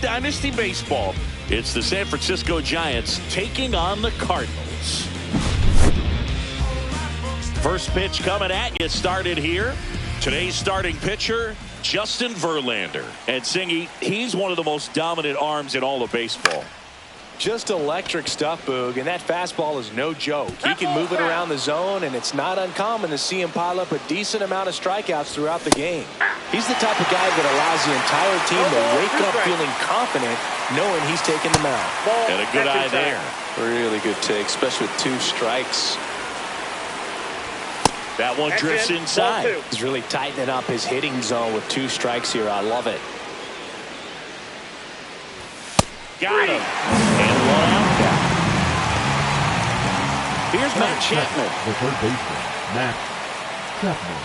Dynasty Baseball. It's the San Francisco Giants taking on the Cardinals. First pitch coming at you, started here. Today's starting pitcher, Justin Verlander. And Singy, he's one of the most dominant arms in all of baseball. Just electric stuff, Boog, and that fastball is no joke. He can move it around the zone, and it's not uncommon to see him pile up a decent amount of strikeouts throughout the game. He's the type of guy that allows the entire team to wake up feeling confident, knowing he's taking the mound. And a good eye there. Really good take, especially with 2 strikes. That one drifts inside. He's really tightening up his hitting zone with 2 strikes here. I love it. Got him. And 1 out now. Here's Matt Chapman. The third baseman, Matt Chapman.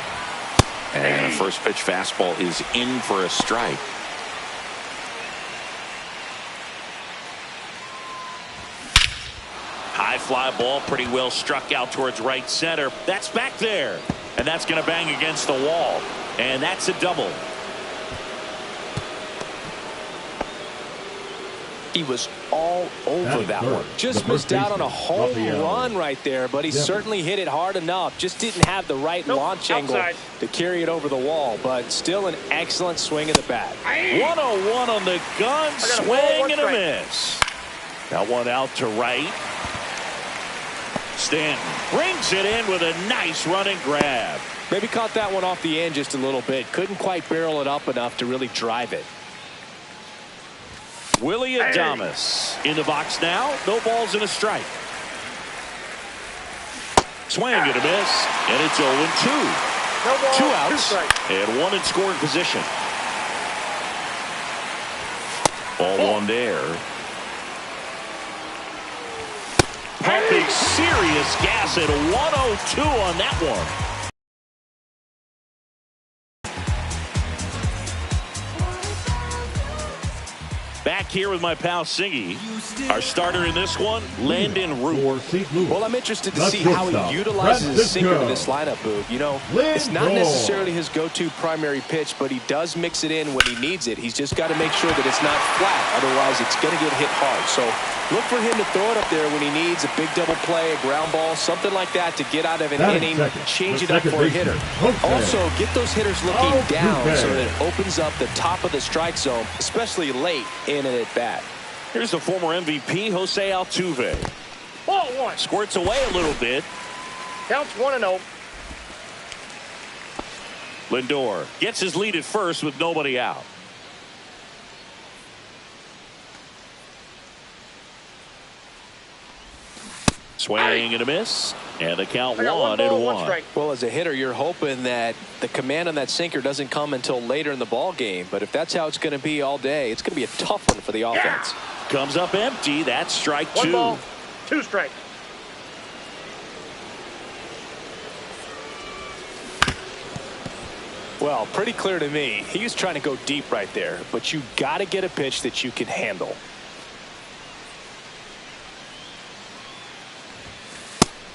And a first pitch fastball is in for a strike. High fly ball, pretty well struck out towards right center. That's back there. And that's going to bang against the wall. And that's a double. He was all over that one. Just missed out on a home run right there, but he certainly hit it hard enough. Just didn't have the right launch angle to carry it over the wall, but still an excellent swing of the bat. 101 on the gun, swing and a miss. That one out to right. Stanton brings it in with a nice running grab. Maybe caught that one off the end just a little bit. Couldn't quite barrel it up enough to really drive it. Willy Adames in the box now. No balls and a strike. Swing and a miss. And it's 0-2. No ball, 2 outs. And 1 in scoring position. Ball 1 there. Pumping serious gas at 102 on that one. Back here with my pal Singy. Our starter in this one, Landon Root. Well, I'm interested to see how he utilizes his sinker to this lineup, Boog. You know, it's not necessarily his go-to primary pitch, but he does mix it in when he needs it. He's just got to make sure that it's not flat. Otherwise, it's going to get hit hard. So look for him to throw it up there when he needs a big double play, a ground ball, something like that to get out of an inning, change it up for a hitter. Also, get those hitters looking down so that it opens up the top of the strike zone, especially late in an at-bat. Here's the former MVP, Jose Altuve. Ball 1. Squirts away a little bit. Counts 1-0. Lindor gets his lead at first with nobody out. Swing and a miss. And the count 1-1. Well, as a hitter, you're hoping that the command on that sinker doesn't come until later in the ball game. But if that's how it's going to be all day, it's going to be a tough one for the offense. Comes up empty. That's strike 2. 1 ball, 2 strikes. Well, pretty clear to me. He was trying to go deep right there. But you got to get a pitch that you can handle.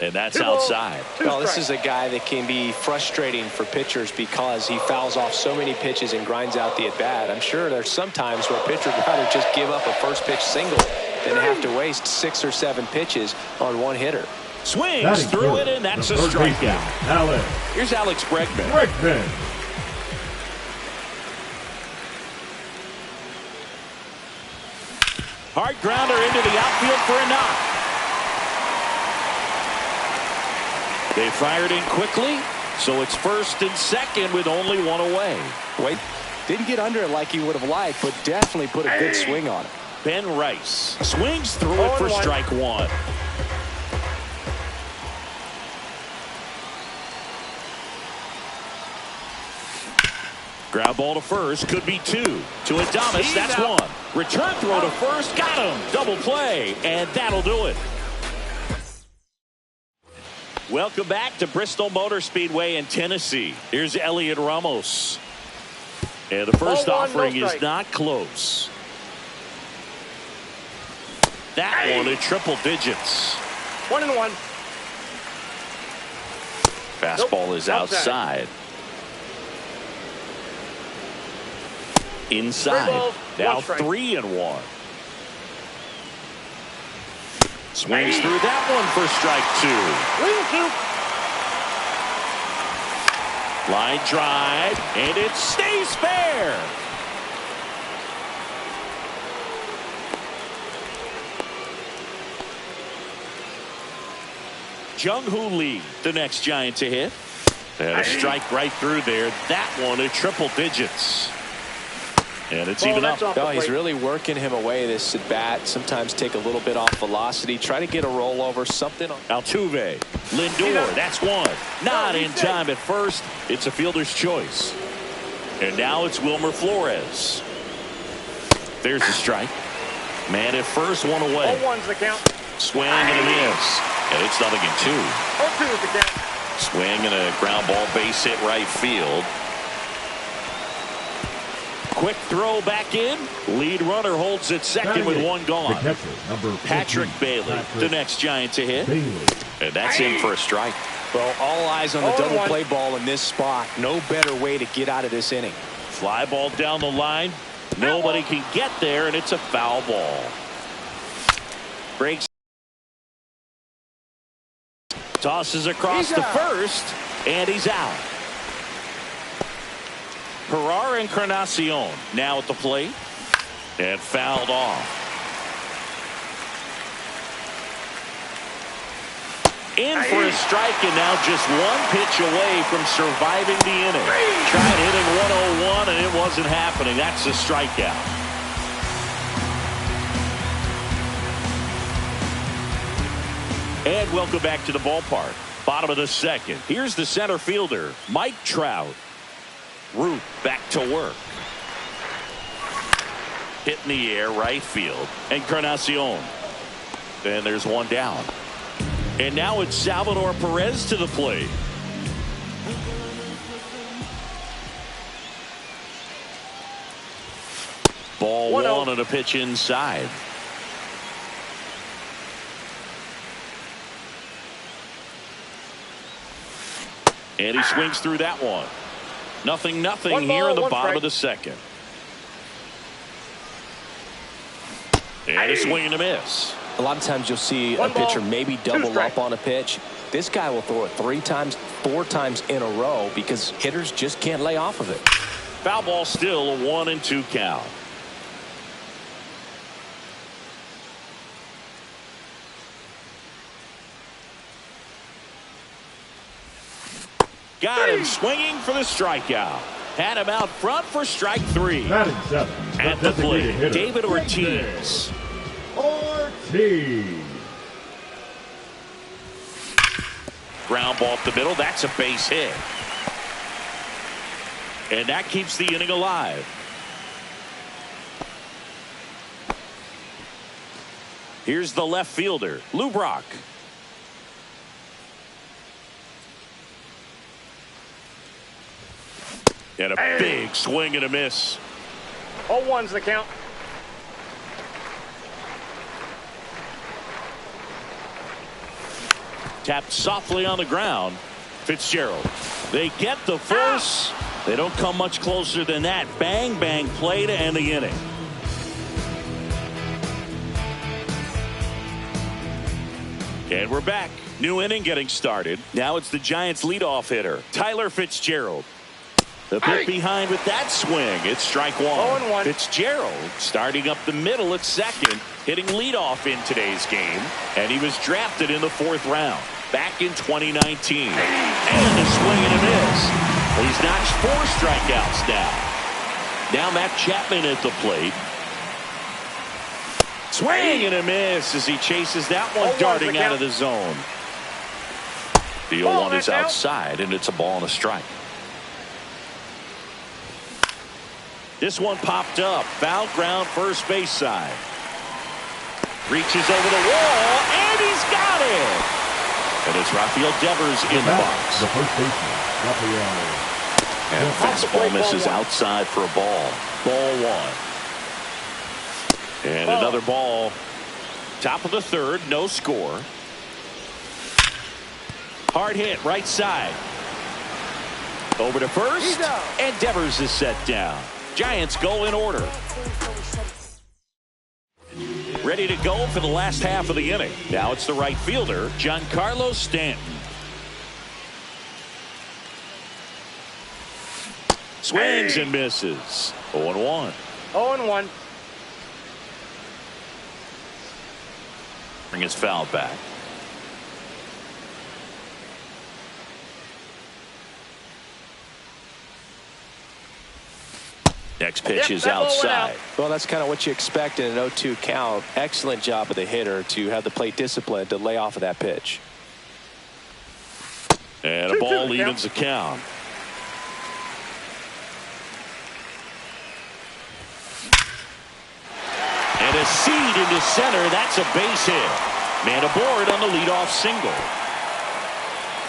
And that's outside. Well, this is a guy that can be frustrating for pitchers because he fouls off so many pitches and grinds out the at-bat. I'm sure there's some times where a pitcher would rather just give up a first pitch single than have to waste 6 or 7 pitches on one hitter. Swings through it, and that's a strikeout. Here's Alex Bregman. Hard grounder into the outfield for a knock. They fired in quickly, so it's first and second with only 1 away. Wait, didn't get under it like he would have liked, but definitely put a good swing on it. Ben Rice swings through it for strike 1. Ground ball to first, could be 2. To Adames, that's 1. Return throw to first, got him. Double play, and that'll do it. Welcome back to Bristol Motor Speedway in Tennessee. Here's Elliot Ramos. And the first offering is not close. That one at triple digits. 1-1. Fastball is outside. Inside. Now 3-1. Swings through that one for strike 2. Line drive, and it stays fair. Jung-Hoo Lee, the next Giant to hit. And a strike right through there. That one at triple digits. And it's even up. Oh, he's really working him away, this at bat. Sometimes take a little bit off velocity. Try to get a rollover, something. Altuve, Lindor, that's one. Not in time at first. It's a fielder's choice. And now it's Wilmer Flores. There's the strike. Man at first, one away. 0-1's the count. Swing and a miss. And it's 0-2. 0-2's the count. Swing and a ground ball base hit right field. Quick throw back in. Lead runner holds it second with one gone. Patrick Bailey, the next Giant to hit. And that's in for a strike. Well, all eyes on the double play ball in this spot. No better way to get out of this inning. Fly ball down the line. Nobody can get there, and it's a foul ball. Breaks. Tosses across the first, and he's out. Pirar Encarnacion now at the plate, and fouled off. In for a strike, and now just one pitch away from surviving the inning. Tried hitting 101, and it wasn't happening. That's a strikeout. And welcome back to the ballpark. Bottom of the second. Here's the center fielder, Mike Trout. Root back to work. Hit in the air, right field. Encarnacion. And there's one down. And now it's Salvador Perez to the plate. Ball 1 on a pitch inside. And he swings through that one. 0-0 here in the bottom of the second. And a swing and a miss. A lot of times you'll see a pitcher maybe double up on a pitch. This guy will throw it 3 times, 4 times in a row because hitters just can't lay off of it. Foul ball still, a 1-2 count. Got him swinging for the strikeout. Had him out front for strike 3. At the plate, David Ortiz. Ground ball up the middle. That's a base hit. And that keeps the inning alive. Here's the left fielder, Lou Brock. And a big swing and a miss. 0-1's the count. Tapped softly on the ground. Fitzgerald. They get the force. They don't come much closer than that. Bang, bang play to end the inning. And we're back. New inning getting started. Now it's the Giants leadoff hitter, Tyler Fitzgerald. The pit behind with that swing. It's strike 1. 0-1. Fitzgerald starting up the middle at second, hitting leadoff in today's game. And he was drafted in the 4th round back in 2019. And a swing and a miss. He's notched 4 strikeouts now. Now Matt Chapman at the plate. Swing and a miss as he chases that one darting out of the zone. The 0-1 is outside, and it's a ball and a strike. This one popped up. Foul ground first base side. Reaches over the wall, and he's got it. And it's Rafael Devers in the box. The first baseman, Rafael. And fastball misses outside for a ball. Ball 1. And another ball. Top of the 3rd, no score. Hard hit, right side. Over to first, and Devers is set down. Giants go in order. Ready to go for the last half of the inning. Now it's the right fielder, Giancarlo Stanton. Swings and misses. 0-1. 0-1. Bring his foul back. Next pitch is outside. Well, that's kind of what you expect in an 0-2 count. Excellent job of the hitter to have the plate discipline to lay off of that pitch. And a ball evens the count. And a seed into center. That's a base hit. Man aboard on the leadoff single.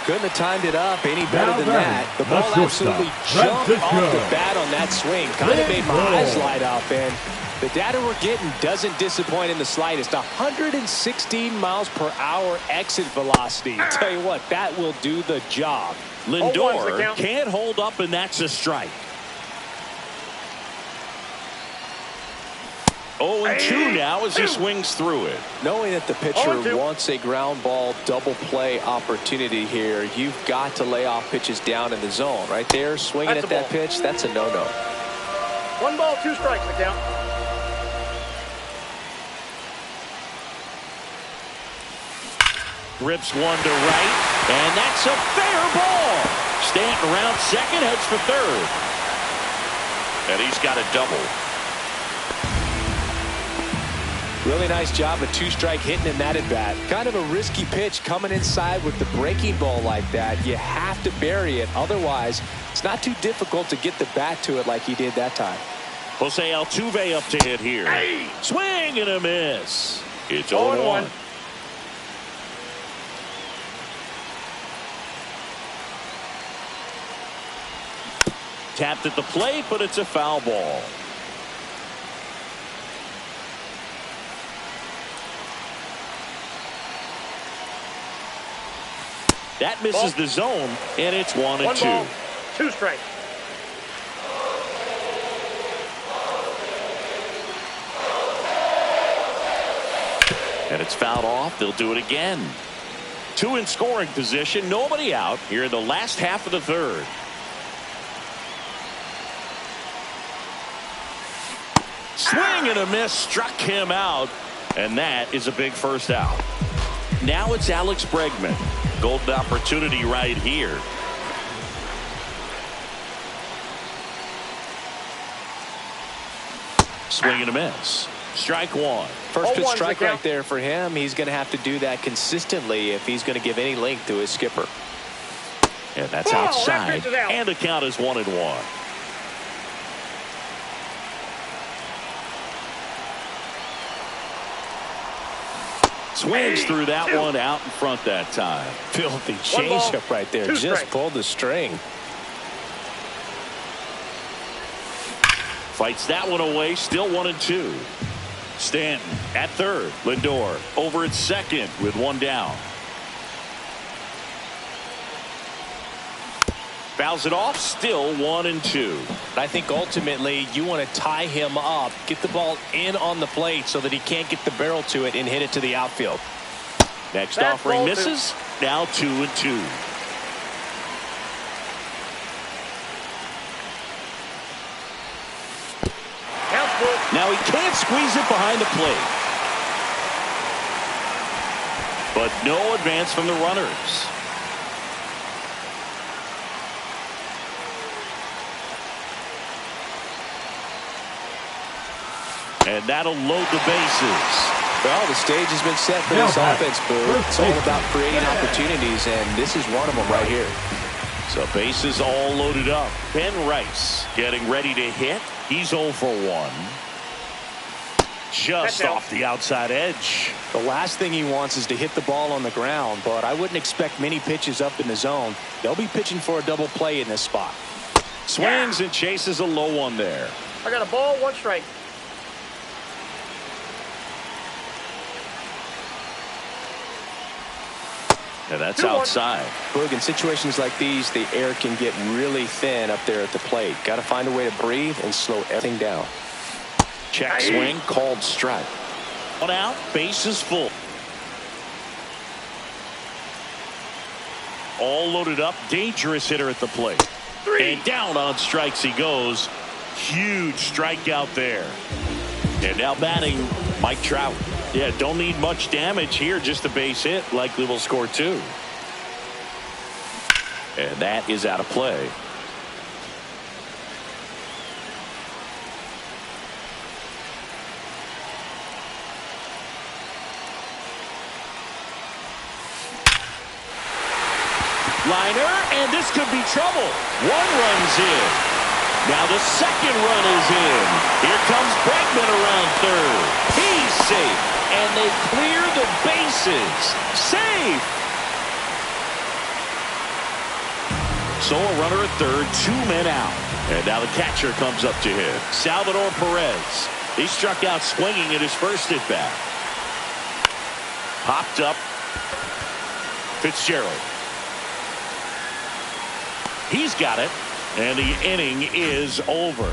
Couldn't have timed it up any better than that. The ball absolutely jumped off the bat on that swing. Kind of made my eyes light up. And the data we're getting doesn't disappoint in the slightest. 116 miles per hour exit velocity. Tell you what, that will do the job. Lindor can't hold up, and that's a strike. 0-2 now as he swings through it. Knowing that the pitcher wants a ground ball double play opportunity here, you've got to lay off pitches down in the zone. Right there, swinging at that pitch, that's a no-no. 1 ball, 2 strikes the count. Rips one to right, and that's a fair ball. Stanton around second, heads for third. And he's got a double. Really nice job of 2-strike hitting in that at bat. Kind of a risky pitch coming inside with the breaking ball like that. You have to bury it. Otherwise, it's not too difficult to get the bat to it like he did that time. Jose Altuve up to hit here. Swing and a miss. It's 0-1. Tapped at the plate, but it's a foul ball. That misses the zone, and it's 1-2. 1 ball, 2 strikes. And it's fouled off. They'll do it again. 2 in scoring position. Nobody out here in the last half of the third. Swing and a miss. Struck him out. And that is a big first out. Now it's Alex Bregman. Golden opportunity right here. Swing and a miss. Strike one. First pitch strike right there for him. He's going to have to do that consistently if he's going to give any length to his skipper. And that's outside. And the count is 1-1. Swings through that one out in front that time. Filthy changeup right there. Just pulled the string. Fights that one away. Still 1-2. Stanton at third. Lindor over at second with one down. Fouls it off. Still 1-2. I think ultimately you want to tie him up, get the ball in on the plate so that he can't get the barrel to it and hit it to the outfield. Next offering misses. Now 2-2. Now he can't squeeze it behind the plate. But no advance from the runners. And that'll load the bases. Well, the stage has been set for this offense, Boo. It's all about creating opportunities, and this is one of them right here. So bases all loaded up. Ben Rice getting ready to hit. He's 0 for 1. Just off the outside edge. The last thing he wants is to hit the ball on the ground, but I wouldn't expect many pitches up in the zone. They'll be pitching for a double play in this spot. Swings and chases a low one there. I got a ball, 1 strike. And that's 2-1. outside. Boog, in situations like these, the air can get really thin up there at the plate. Got to find a way to breathe and slow everything down. Check swing, called strike. One out, base is full. All loaded up, dangerous hitter at the plate. 3. And down on strikes he goes. Huge strikeout there. And now batting, Mike Trout. Yeah, don't need much damage here, just a base hit. Likely will score 2. And that is out of play. Liner, and this could be trouble. 1 run's in. Now the second run is in. Here comes Bregman around third. He's safe, and they clear the bases. Safe. So a runner at third, 2 men out. And now the catcher comes up to him. Salvador Perez. He struck out swinging at his first at bat. Popped up. Fitzgerald. He's got it, and the inning is over.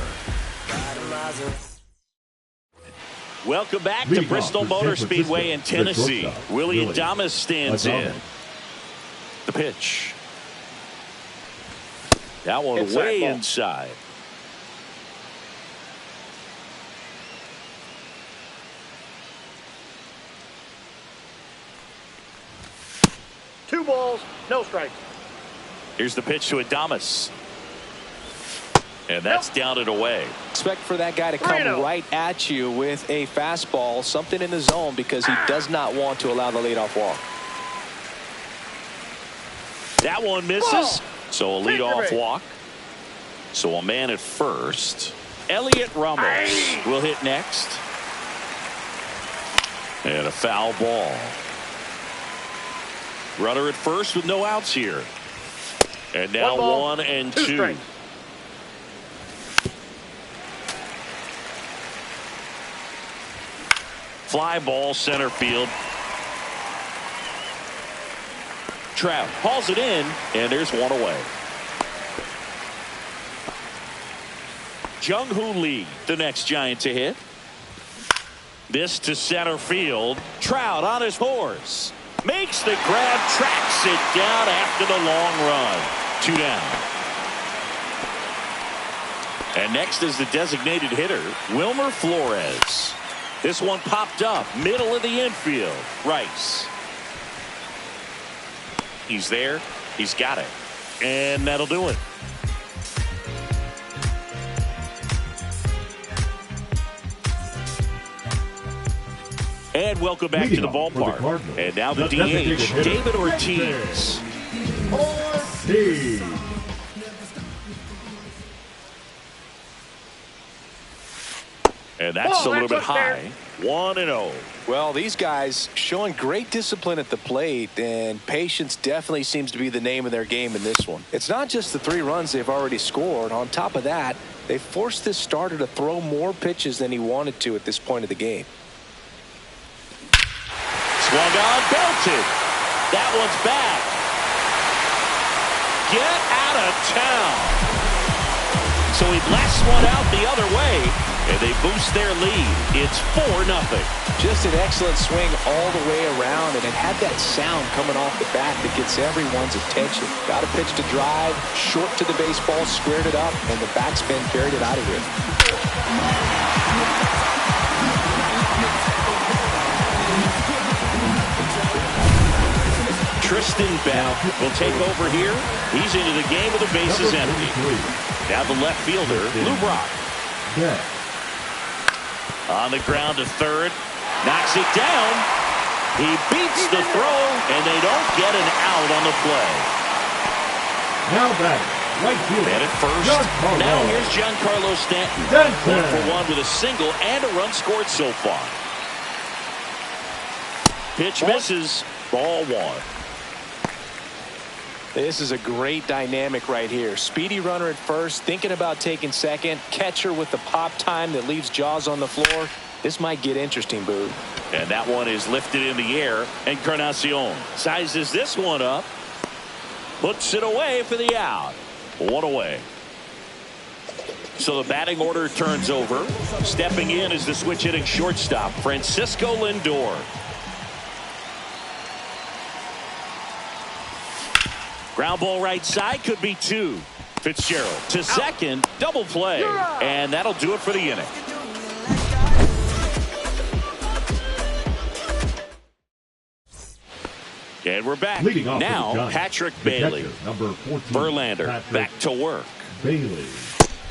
Welcome back to Bristol Motor Speedway in Tennessee. Willie Adames stands in. The pitch. That one way inside. Two balls, no strikes. Here's the pitch to Adames. And that's down and away. Expect for that guy to come right at you with a fastball, something in the zone, because he does not want to allow the leadoff walk. That one misses. So a leadoff walk. So a man at first. Elliot Ramos will hit next. And a foul ball. Runner at first with no outs here. And now 1 and 2. Fly ball center field. Trout hauls it in, and there's one away. Jung-Hoo Lee, the next Giant to hit. This to center field. Trout on his horse. Makes the grab, tracks it down after the long run. 2 down. And next is the designated hitter, Wilmer Flores. This one popped up, middle of the infield. Rice. He's there. He's got it. And that'll do it. And welcome back to the ballpark. And now the DH, David Ortiz. And that's a little bit high. 1-0. Well, these guys showing great discipline at the plate, and patience definitely seems to be the name of their game in this one. It's not just the 3 runs they've already scored. On top of that, they forced this starter to throw more pitches than he wanted to at this point of the game. Swung on, belted. That one's back. Get out of town. So he blasts one out the other way, and they boost their lead. It's 4-0. Just an excellent swing all the way around, and it had that sound coming off the bat that gets everyone's attention. Got a pitch to drive, short to the baseball, squared it up, and the backspin carried it out of here. Tristan Bell will take over here. He's into the game with the bases empty. Now the left fielder, Lou Brock. On the ground to third. Knocks it down. He beats the throw, and they don't get an out on the play. Now back, right fielder. And at first, now here's Giancarlo Stanton. 1 for 1 with a single and a run scored so far. Pitch misses. Ball 1. This is a great dynamic right here. Speedy runner at first, thinking about taking second. Catcher with the pop time that leaves Jaws on the floor. This might get interesting, Boog. And that one is lifted in the air. Encarnacion sizes this one up. Puts it away for the out. One away. So the batting order turns over. Stepping in is the switch hitting shortstop, Francisco Lindor. Ground ball right side, could be two. Fitzgerald to second, double play, and that'll do it for the inning. And we're back. Now, Patrick Bailey. Number 14, Verlander Patrick back to work. Bailey.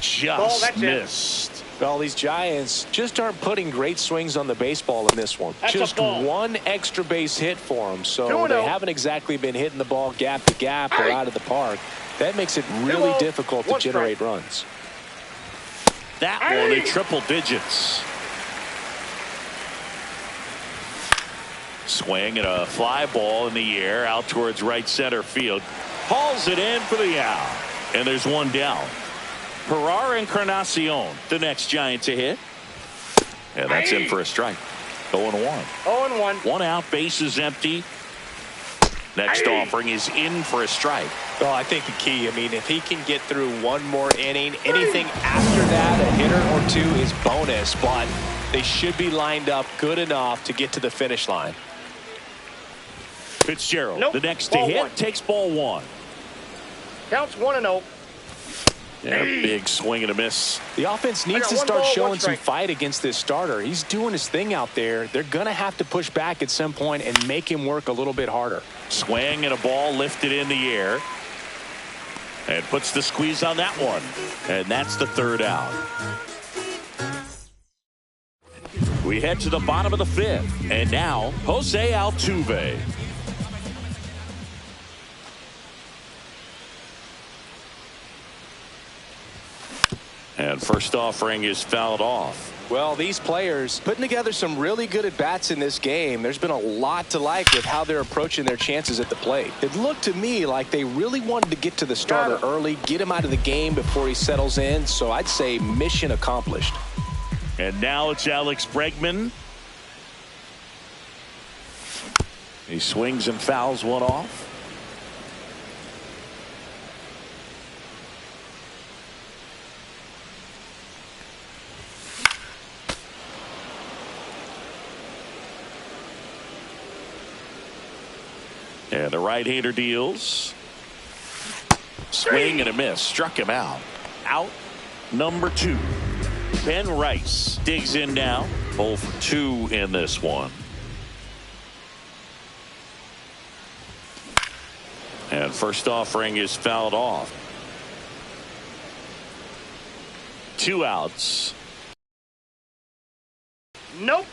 Just missed. Well, these Giants just aren't putting great swings on the baseball in this one. Just one extra base hit for them, so they haven't exactly been hitting the ball gap to gap or out of the park. That makes it really difficult to generate runs. That one in triple digits. Swing and a fly ball in the air out towards right center field. Hauls it in for the out. And there's one down. Pereira Encarnacion, the next Giant to hit. And that's in for a strike. 0-1. 0-1. One out, bases empty. Next offering is in for a strike. Well, I think the key, if he can get through one more inning, anything after that, a hitter or two is bonus, but they should be lined up good enough to get to the finish line. Fitzgerald, the next to hit, takes ball one. Counts 1-0. And a big swing and a miss. The offense needs to start showing some fight against this starter. He's doing his thing out there. They're going to have to push back at some point and make him work a little bit harder. Swing and a ball lifted in the air. And puts the squeeze on that one. And that's the third out. We head to the bottom of the fifth. And now, Jose Altuve. And first offering is fouled off. Well, these players putting together some really good at-bats in this game. There's been a lot to like with how they're approaching their chances at the plate. It looked to me like they really wanted to get to the starter early, get him out of the game before he settles in. So I'd say mission accomplished. And now it's Alex Bregman. He swings and fouls one off. And the right-hander deals. Swing and a miss. Struck him out. Out number 2. Ben Rice digs in now. 0 for 2 in this one. And first offering is fouled off. 2 outs. Nope.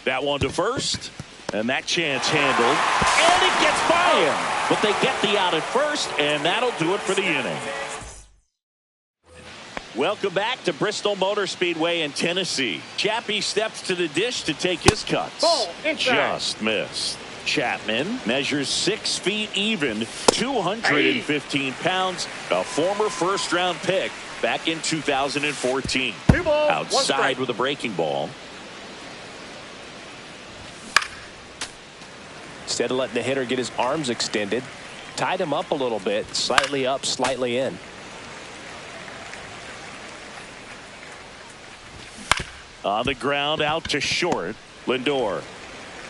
That one to first, and that chance handled, and it gets by him. But they get the out at first, and that'll do it for the inning. Welcome back to Bristol Motor Speedway in Tennessee. Chappie steps to the dish to take his cuts. Ball inside. Just missed. Chapman measures 6 feet even, 215 pounds, a former first-round pick back in 2014. 2 balls, outside with a breaking ball. Instead of letting the hitter get his arms extended, tied him up a little bit, slightly up, slightly in. On the ground, out to short. Lindor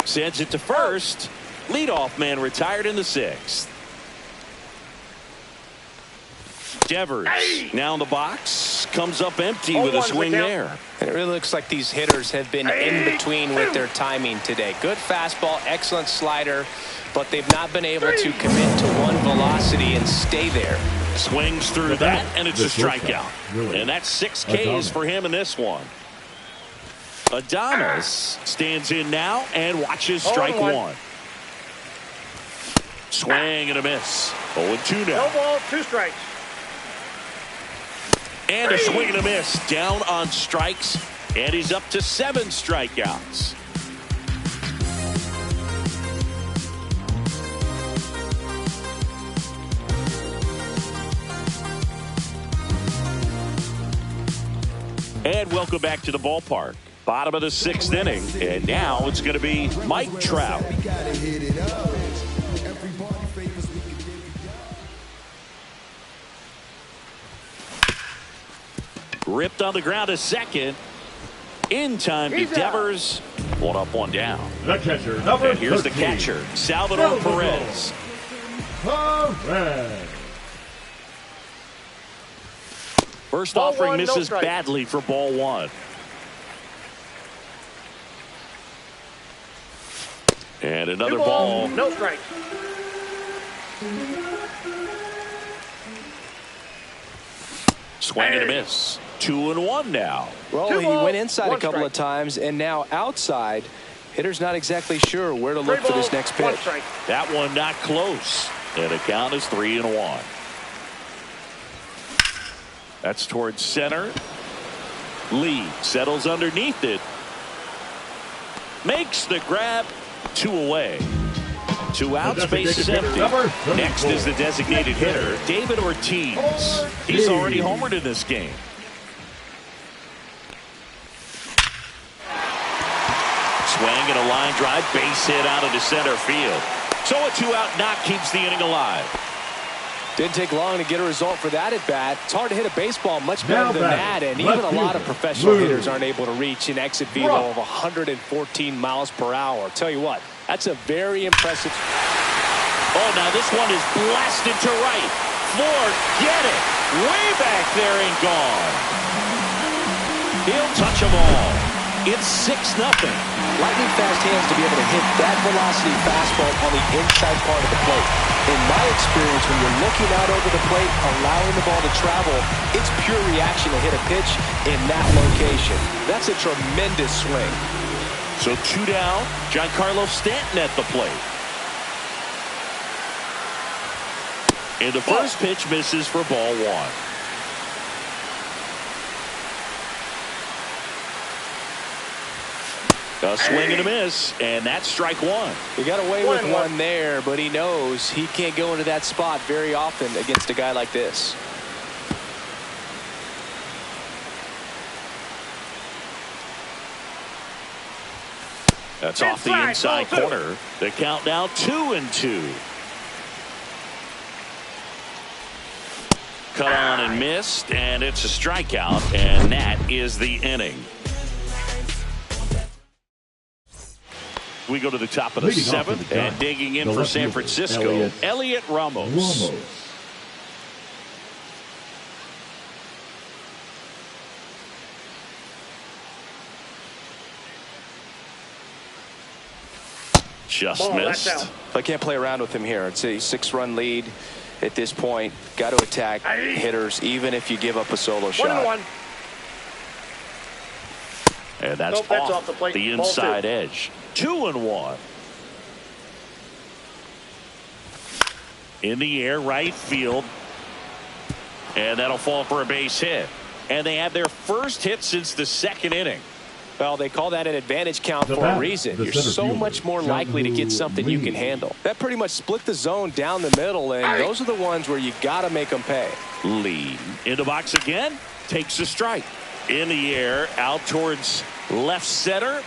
sends it to first. Leadoff man retired in the 6th. Devers now in the box, comes up empty with a swing there. And it really looks like these hitters have been in between with their timing today. Good fastball, excellent slider, but they've not been able to commit to one velocity and stay there. Swings through that, and it's a strikeout. And that's 6 Ks for him in this one. Adames stands in now and watches strike 1. Swing and a miss. 0-2 now. No ball, 2 strikes. And a swing and a miss. Down on strikes. And he's up to 7 strikeouts. And welcome back to the ballpark. Bottom of the 6th inning, and now it's going to be Mike Trout. Ripped on the ground to second. In time to Devers. One up, one down. The catcher, number and here's 13. the catcher, Salvador Perez. Perez. First Ball offering one, no misses strike. badly for ball one. And another Two ball. No strikes. Swing and a miss. 2-1 now. Well, he went inside a couple of times, and now outside. Hitter's not exactly sure where to look for this next pitch. That one not close. And the count is 3-1. That's towards center. Lee settles underneath it. Makes the grab. 2 away. 2 outs, base is empty. Next is the designated hitter, David Ortiz. He's already homered in this game. Swing and a line drive, base hit out into center field. So a 2-out knock keeps the inning alive. Didn't take long to get a result for that at bat. It's hard to hit a baseball much better than that, and even a lot of professional hitters aren't able to reach an exit velo of 114 miles per hour. Tell you what, that's a very impressive. Oh, now this one is blasted to right. Forget it. Way back there and gone. He'll touch them all. It's 6-0. Lightning fast hands to be able to hit that velocity fastball on the inside part of the plate. In my experience, when you're looking out over the plate, allowing the ball to travel, it's pure reaction to hit a pitch in that location. That's a tremendous swing. So 2 down, Giancarlo Stanton at the plate. And the first pitch misses for ball one. A swing and a miss, and that's strike one. He got away with one there, but he knows he can't go into that spot very often against a guy like this. That's off the inside corner. The count now 2-2. Cut on and missed, and it's a strikeout, and that is the inning. We go to the top of the 7th, and digging in for San Francisco, Elliot Ramos. Just missed. I can't play around with him here. It's a 6-run lead at this point. Got to attack hitters, even if you give up a solo shot. 1-1. And that's off the inside edge. 2-1. In the air, right field. And that'll fall for a base hit. And they have their first hit since the 2nd inning. Well, they call that an advantage count for a reason. You're so much more likely to get something you can handle. That pretty much split the zone down the middle, and those are the ones where you got to make them pay. Lee in the box again. Takes a strike. In the air, out towards left center.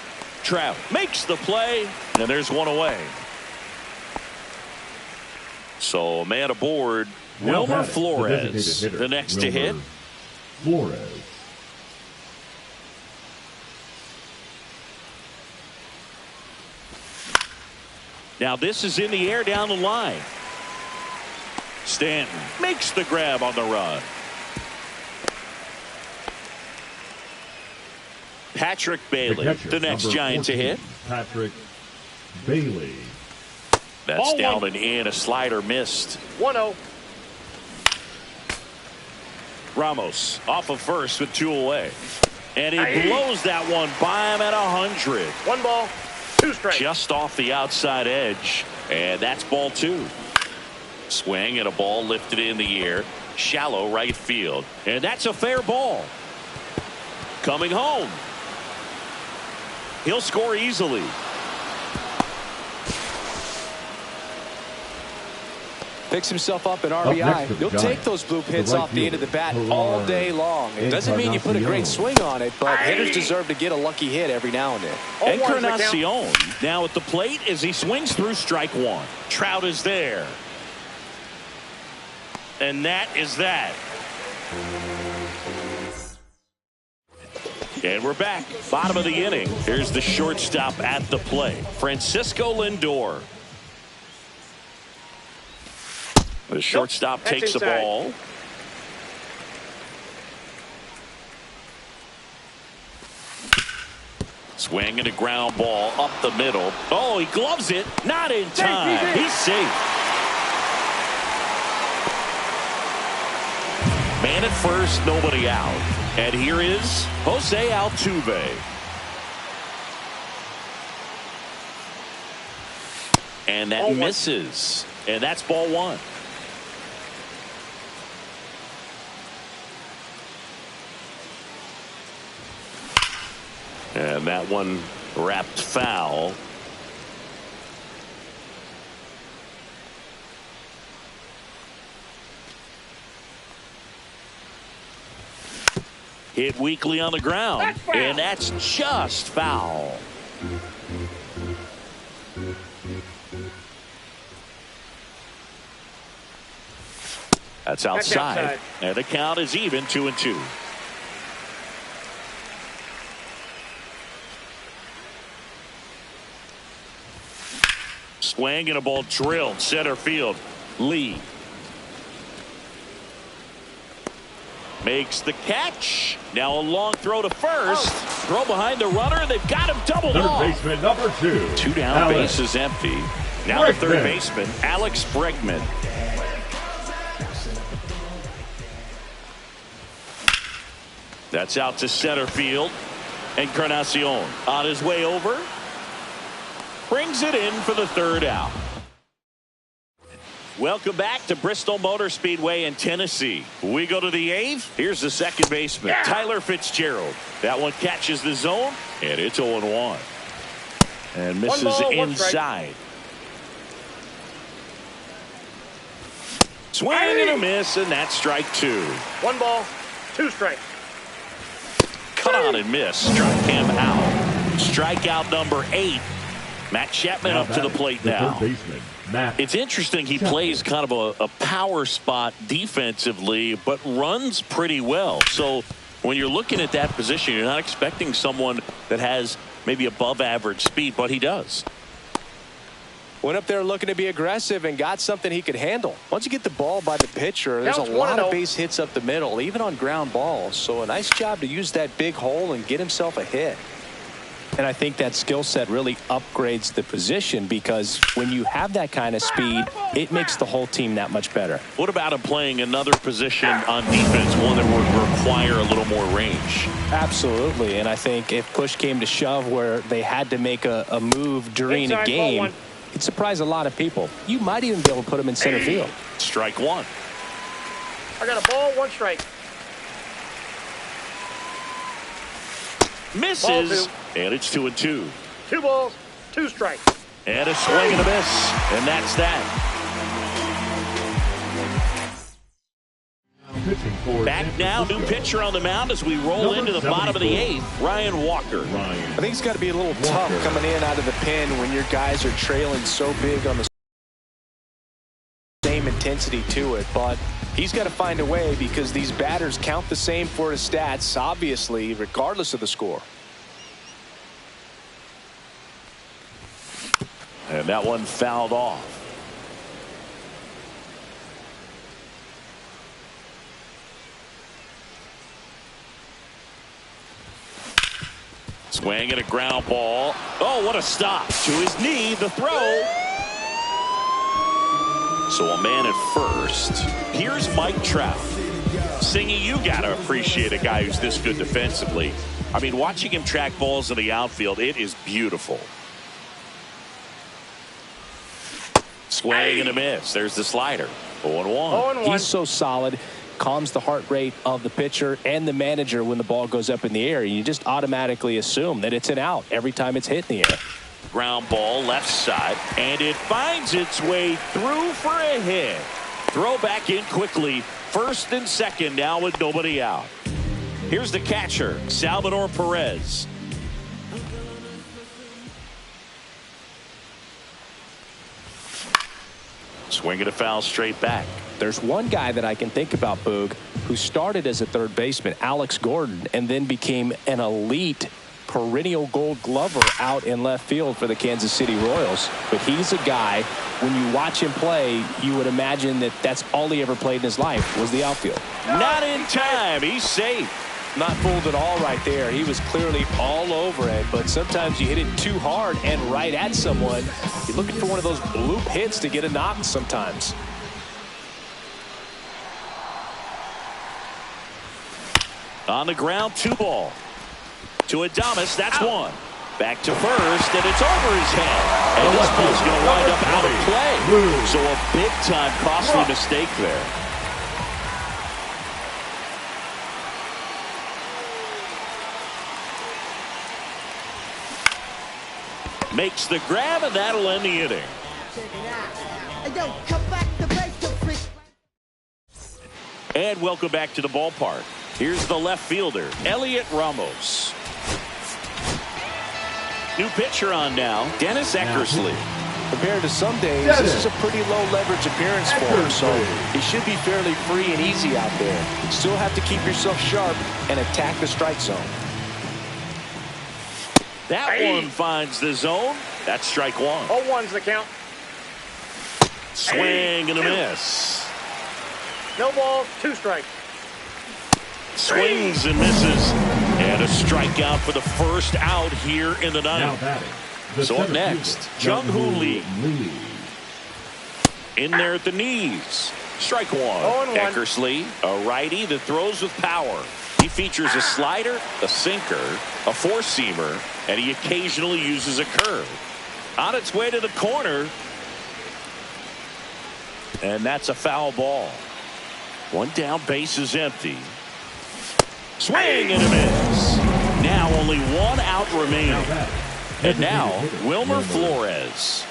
Trout makes the play, and there's one away. So a man aboard, Wilmer Flores, the next to hit. Flores. Now this is in the air down the line. Stanton makes the grab on the run. Patrick Bailey, the next Giant to hit. Patrick Bailey. That's down and in. A slider missed. 1-0. Ramos off of first with 2 away. And he blows that one by him at 100. 1 ball, 2 strikes. Just off the outside edge. And that's ball 2. Swing and a ball lifted in the air. Shallow right field. And that's a fair ball. Coming home. He'll score easily. Picks himself up an RBI. You'll take those blue hits off the end of the bat all day long. It doesn't mean you put a great swing on it, but hitters deserve to get a lucky hit every now and then. Encarnacion now at the plate as he swings through strike one. Trout is there. And that is that. And we're back. Bottom of the inning. Here's the shortstop at the plate, Francisco Lindor. The shortstop takes the ball. Swing and a ground ball up the middle. Oh, he gloves it. Not in time. He's safe. Man at first, nobody out. And here is Jose Altuve. And that misses. And that's ball one. And that one wrapped foul. Hit weakly on the ground. And that's just foul. That's outside. And the count is even, 2-2. Swing and a ball drilled center field. Lee makes the catch. Now a long throw to first. Throw behind the runner. They've got him doubled off. Third baseman number 2. 2 down. Alex Base is empty. Now the third baseman, Alex Bregman. That's out to center field. Encarnacion on his way over. Brings it in for the third out. Welcome back to Bristol Motor Speedway in Tennessee. We go to the 8th. Here's the second baseman, Tyler Fitzgerald. That one catches the zone, and it's 0-1. And misses inside. Swing and a miss, and that's strike 2. 1 ball, 2 strikes. Cut on and miss. Struck him out. Strikeout number 8. Matt Chapman up to the plate now. It's interesting. He plays kind of a power spot defensively, but runs pretty well. So when you're looking at that position, you're not expecting someone that has maybe above average speed, but he does. Went up there looking to be aggressive and got something he could handle. Once you get the ball by the pitcher, there's a lot of base hits up the middle, even on ground balls. So a nice job to use that big hole and get himself a hit. And I think that skill set really upgrades the position, because when you have that kind of speed, it makes the whole team that much better. What about him playing another position on defense, one that would require a little more range? Absolutely. And I think if push came to shove where they had to make a move during a game, it'd surprise a lot of people. You might even be able to put him in center field. Strike 1. I got a ball, 1 strike. Misses. And it's 2-2. 2 balls, 2 strikes. And a swing and a miss. And that's that. Back now, new pitcher on the mound as we roll into the bottom of the 8th, Ryan Walker. I think it's got to be a little tough coming in out of the pen when your guys are trailing so big on the same intensity to it. But he's got to find a way, because these batters count the same for his stats, obviously, regardless of the score. And that one fouled off. Swing and a ground ball. Oh, what a stop. To his knee, the throw. So a man at first. Here's Mike Trout. Singy, you got to appreciate a guy who's this good defensively. I mean, watching him track balls in the outfield, it is beautiful. Swing and a miss. There's the slider. 0-1. He's so solid. Calms the heart rate of the pitcher and the manager when the ball goes up in the air. You just automatically assume that it's an out every time it's hit in the air. Ground ball left side, and it finds its way through for a hit. Throw back in quickly. First and second now with nobody out. Here's the catcher, Salvador Perez. Swinging a foul straight back. There's one guy that I can think about, Boog, who started as a third baseman, Alex Gordon, and then became an elite perennial Gold Glover out in left field for the Kansas City Royals. But he's a guy, when you watch him play, you would imagine that that's all he ever played in his life was the outfield. Not in time. He's safe. Not fooled at all right there. He was clearly all over it, but sometimes you hit it too hard and right at someone. You're looking for one of those bloop hits to get a knock sometimes. On the ground, 2 ball. To Adames, that's one. Back to first, and it's over his head. And this ball's going to wind up out of play. So a big-time costly mistake there. Makes the grab, and that'll end the inning. And welcome back to the ballpark. Here's the left fielder, Elliot Ramos. New pitcher on now, Dennis Eckersley. Compared to some days, this is a pretty low leverage appearance for him, so he should be fairly free and easy out there. Still have to keep yourself sharp and attack the strike zone. That one finds the zone. That's strike one. 0-1's the count. Swing and a miss. No ball, 2 strikes. Swings and misses. And a strikeout for the first out here in the ninth. So up next, Jung-Hoo Lee. In there at the knees. Strike one. Eckersley, a righty that throws with power. He features a slider, a sinker, a four-seamer, and he occasionally uses a curve. On its way to the corner. And that's a foul ball. One down, base is empty. Swing and a miss. Now only 1 out remaining. And now Wilmer Flores.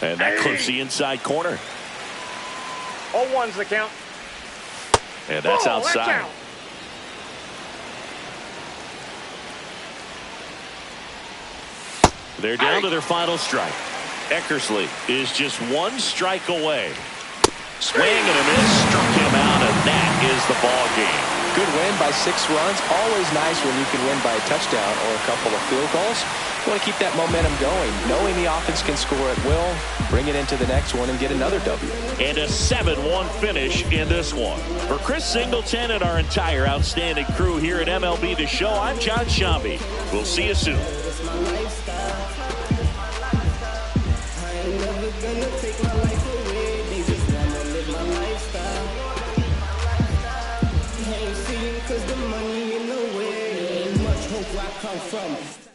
And that clips the inside corner. 0-1's the count. And that's outside. That's out. They're down to their final strike. Eckersley is just 1 strike away. Swing and a miss, struck him out, and that is the ball game. Good win by 6 runs. Always nice when you can win by a touchdown or a couple of field goals. You want to keep that momentum going. Knowing the offense can score at will, bring it into the next one and get another W. And a 7-1 finish in this one. For Chris Singleton and our entire outstanding crew here at MLB The Show, I'm John Shambi. We'll see you soon. Cause the money in the way, much hope I come from.